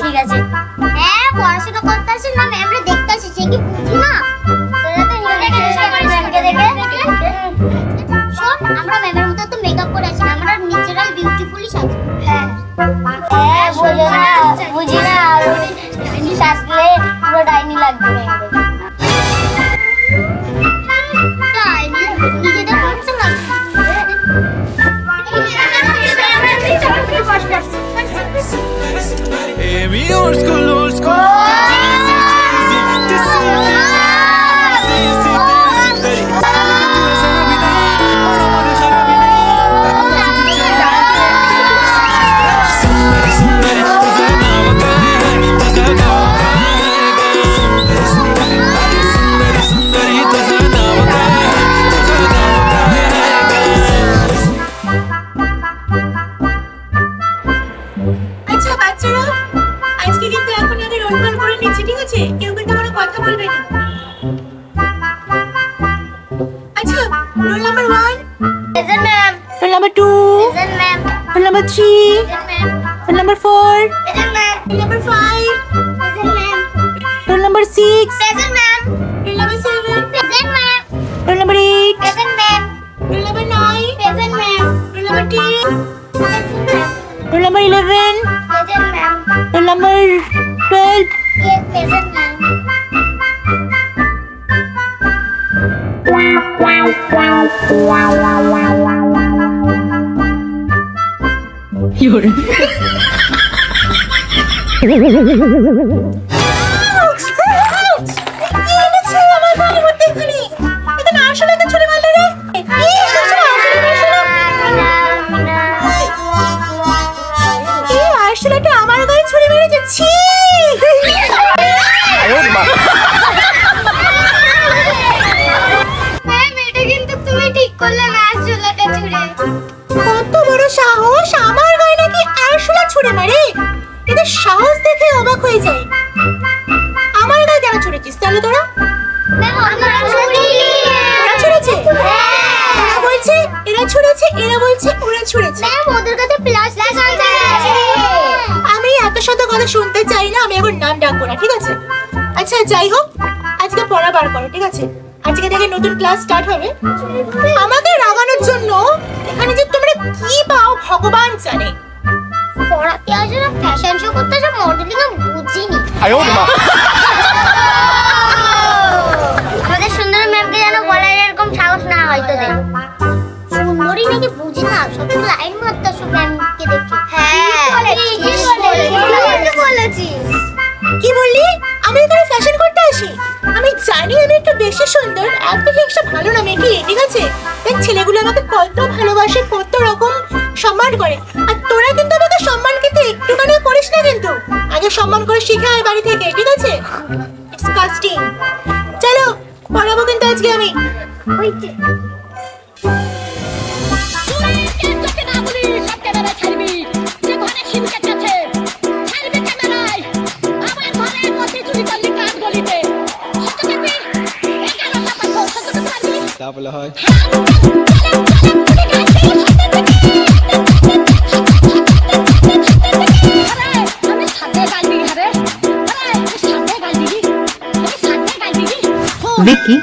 ঠিক আছে। হ্যাঁ পড়াশোনা করতেছিস না, ম্যামরা দেখতেছিস, সে কি বুঝি না? তোরা তো নিজেকে চেষ্টা করিস ম্যামকে দেখে। শোন, আমরা ম্যামের মতো তো মেকআপ করে আসি না, আমরা ন্যাচারাল বিউটিফুলি সাজি। হ্যাঁ হ্যাঁ বুঝি না, আর উনি সাজলে পুরো ডাইনি লাগবে ম্যামকে। ডাইনি নিজেদের পড়ছে না। Old school, old school. Roll number 1. Present ma'am. Roll number 2. Present ma'am. Roll number 3. Present ma'am. Roll number 4. Present ma'am. Roll number 5. Present ma'am. Roll number 6. Present ma'am. Roll number 7. Present ma'am. Roll number 8. Present ma'am. Roll number 9. Present ma'am. Roll number 10. Present ma'am. Roll number 11. Present ma'am. Roll number 12. Yes, present ma'am. You're আমার গায়ে ছুরি মেরে যাচ্ছি। কত বড় সাহস, আমার গায়ে নাকি আরশোলা ছুঁড়ে মারে। এদের সাহস দেখে অবাক হয়ে যায়। আমার গায়ে কেন ছুঁড়েছিস তাহলে তোরা? ওরা ছুঁড়েছে, ওরা বলছে এরা ছুঁড়েছে, এরা বলছে ওরা ছুঁড়েছে। আমি এত শত কথা শুনতে চাই না, আমি এখন নাম ডাকবো না, ঠিক আছে? আচ্ছা যাই হোক, আজকে পড়া বার করো, ঠিক আছে? আজকে থেকে নতুন ক্লাস স্টার্ট হবে। আমাকে রাগানোর জন্য এখানে যে তোমরা কি পাও ভগবান জানে। পড়াতে আসে না, ফ্যাশন শো করতে আসে, মডেলিং বুঝিনি। আমাদের সুন্দরী ম্যামকে যেন বলার এরকম সাহস না হয় তোদের। সুন্দরী নাকি বুঝি না, সব লাইন মারতে আসো ম্যামকে দেখে। হ্যাঁ বলেছিস। কি বললি? আমি এখানে ফ্যাশন করতে আসি? আমি জানি আমি একটু বেশি সুন্দর, এত হিংসা ভালো না মেকি, ঠিক আছে? দেখ ছেলেগুলো আমাকে কত ভালোবাসে, কত রকম সম্মান করে, আর তোরা কিন্তু আমাকে সম্মান কিন্তু একটুখানি করিস না, কিন্তু আগে সম্মান করে শিখে আয় বাড়ি থেকে, ঠিক আছে? ডিসকাস্টিং। চলো পড়াবো কিন্তু আজকে আমি। তাহলে হয় দেখি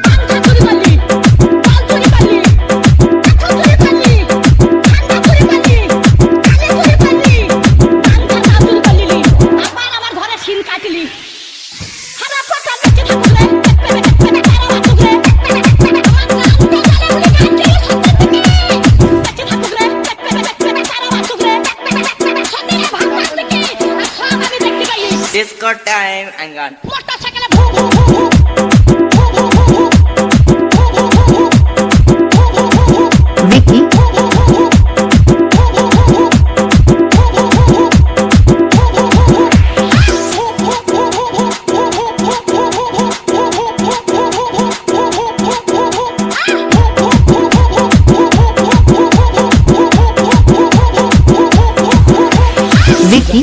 Disco time and gone. দেখি দেখি।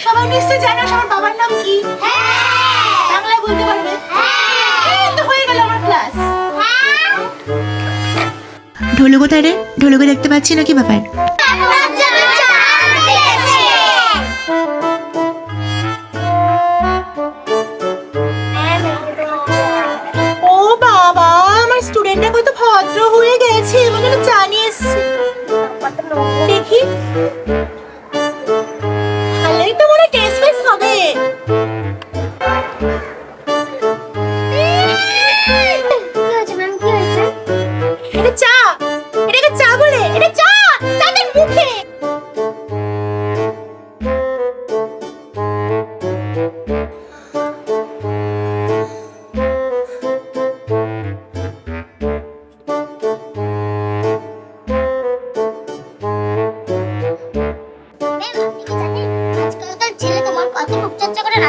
সবাই নিশ্চয় জানো আমার বাবার নাম কি? বাংলায় বলতে পারবে? তো হয়ে গেল আমার ক্লাস। ঢোলু কোথায় রে? ঢোলুকে দেখতে পাচ্ছি না, কি ব্যাপার? ও বাবা, আমার স্টুডেন্টরা কত ভদ্র হয়ে গেছে, মনে হলো জানিয়ে এসছে। দেখি ভালোই তো মনে টেস্ট ফেস হবে। এটা চা, এটাকে চা বলে? এটা চা, তাদের মুখে।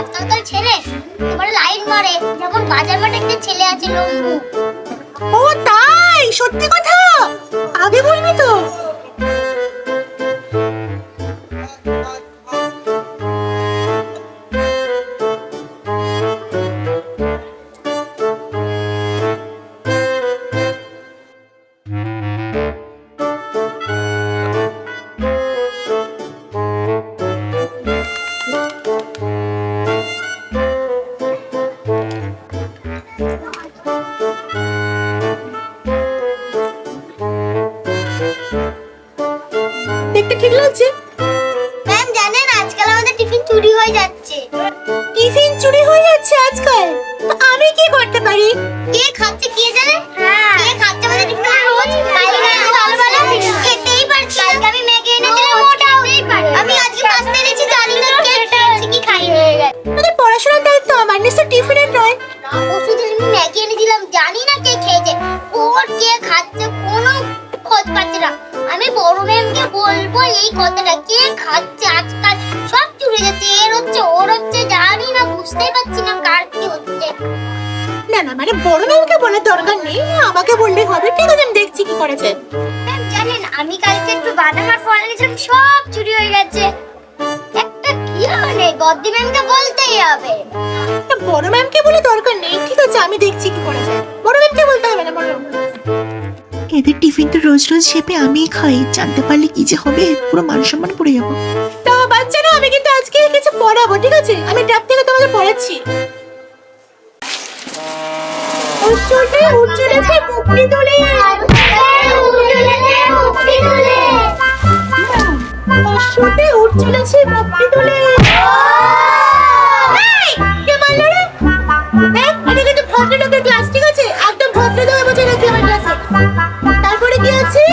আজকালকার ছেলে তোমার লাইন মারে যেমন বাজার মাঠে একটা ছেলে আছে লম্বু। ও তাই? সত্যি কথা? আগে বলবি তো। দেখতে ঠিক লাগছে? ম্যাম জানেন আজকাল আমাদের টিফিন চুরি হয়ে যাচ্ছে। টিফিন চুরি হয়ে যাচ্ছে আজকাল? তো আমি কি করতে পারি? কে খাচ্ছে কে জানে? কে খাচ্ছে আমাদের টিফিন রোজ? কালকে আমি ভালো ভালো খেতেই পারছি। কালকে আমি ম্যাগি এনেছিলাম, ওটা হতেই পারে। আমি আজকে পাস্তা এনেছি, জানি না কে খেয়েছে কি খাইনি। তোদের পড়াশোনার দায়িত্ব আমার, নিশ্চয় টিফিনের নয়। ও শুধু আমি ম্যাগি এনেছিলাম, জানি না কে খেয়েছে। ওর কে খাচ্ছে কোনো খোঁজ পাচ্ছি না। আমি বড় ম্যামকে বলবো এই কথাটা, কে খাচ্ছে আজকাল সব চুরি যাচ্ছে, এর হচ্ছে ওর হচ্ছে, জানি না, বুঝতেই পারছি না কার কি হচ্ছে। না না, মানে বড় ম্যামকে বলার দরকার নেই, আমাকে বললে হবে। ঠিক আছে, আমি দেখছি কি করেছে। ম্যাম জানেন আমি কালকে একটু বাদাম আর ফল এনেছিলাম, সব চুরি হয়ে গেছে। একটা কি হবে, গদ্দি ম্যামকে বলতেই হবে। বড় ম্যামকে বলে দরকার নেই, ঠিক আছে আমি দেখছি কি করা যায়। বড় ম্যামকে বলতে হবে না, বড়। এদের টিফিন তো রোজ রোজ শেপে আমিই খাই, জানতে পারলে কি যে হবে, পুরো মান সম্মান পড়ে যাবো। তো বাচ্চারা, আমি কিন্তু আজকে কিছু পড়াবো, ঠিক আছে? আমি ট্যাব থেকে তোমাকে পড়াচ্ছি। উচ্চতে উচ্চলেছে মুক্তি তুলে, উচ্চতে উচ্চলেছে মুক্তি তুলে। কে বললো রে? এটা কিন্তু ভদ্রলোকের ক্লাস, ঠিক আছে? একদম ভদ্রলোক বসে রাখবি আমার ক্লাসে। তারপরে কি আছে?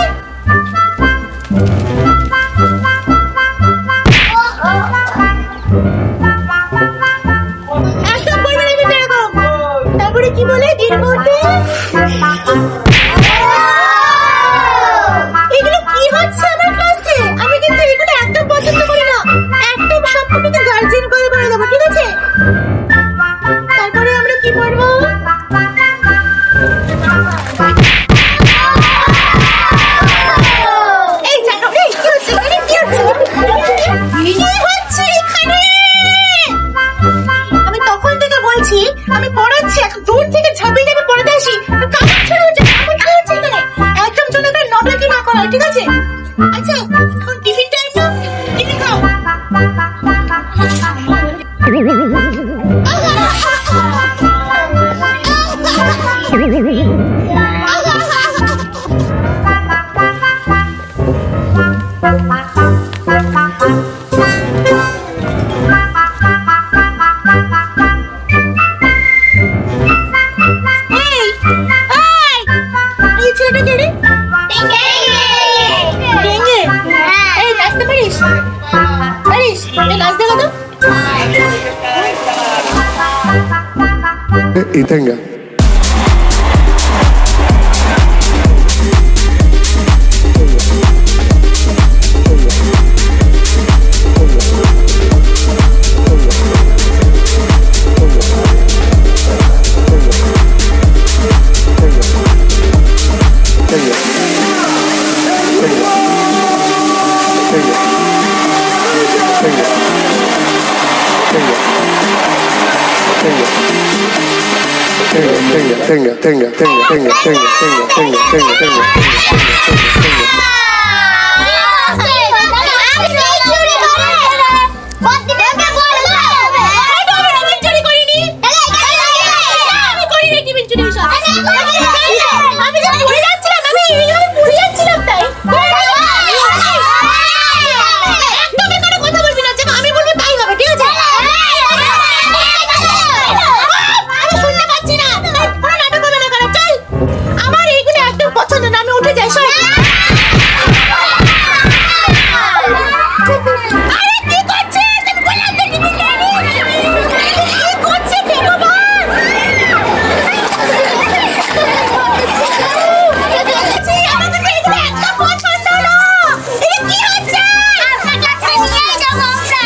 একদম বলবে না কিন্তু এরকম। তারপরে কি বলে? দীর্ঘতে। এগুলো কি হচ্ছে আমার ক্লাসে? আমি কিন্তু এগুলো একদম পছন্দ করি না। একদম সব কিন্তু গার্জেন আমি পড়াচ্ছি, এখন দূর থেকে ঝাঁপিয়ে যাবে পড়াতে আসি। কামড় ছেড়ে হচ্ছে, কামড় কি হচ্ছে এখানে? একদম জন্য তার নটাকে না করা, ঠিক আছে? আচ্ছা, এখন টিফিন টাইম না, টিফিন খাও। এই, এই ছেলেটা কে রে? ডেঙ্গে? এই নাচতে পারিস? পারিস? এই নাচ দেখা তো। y tenga. আমি যে পড়ে যাচ্ছিলাম, আমি এইভাবে পড়ে যাচ্ছিলাম তাই। একদমই কোনো কথা বলবি না, যেটা আমি বলবো তাই হবে, ঠিক আছে? আমি শুনতে পাচ্ছি না, কোনো নাটক হবে না কেন? চল, আমার এইগুলো একদম পছন্দ না, আমি উঠে যাই, সর। আরে কি করছিস? আমি বললাম তো টিফিন দেয়নি। কি করছিস ভগবান? আমাকে তো এগুলো একদম পছন্দ না। এটা কি হচ্ছে? আপনার কাছে নিয়ে যাবো আমরা।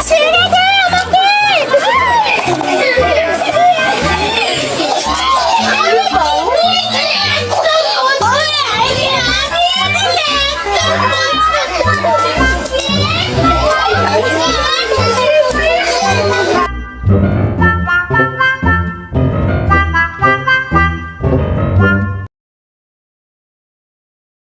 ছেড়ে দে আমাকে। আমি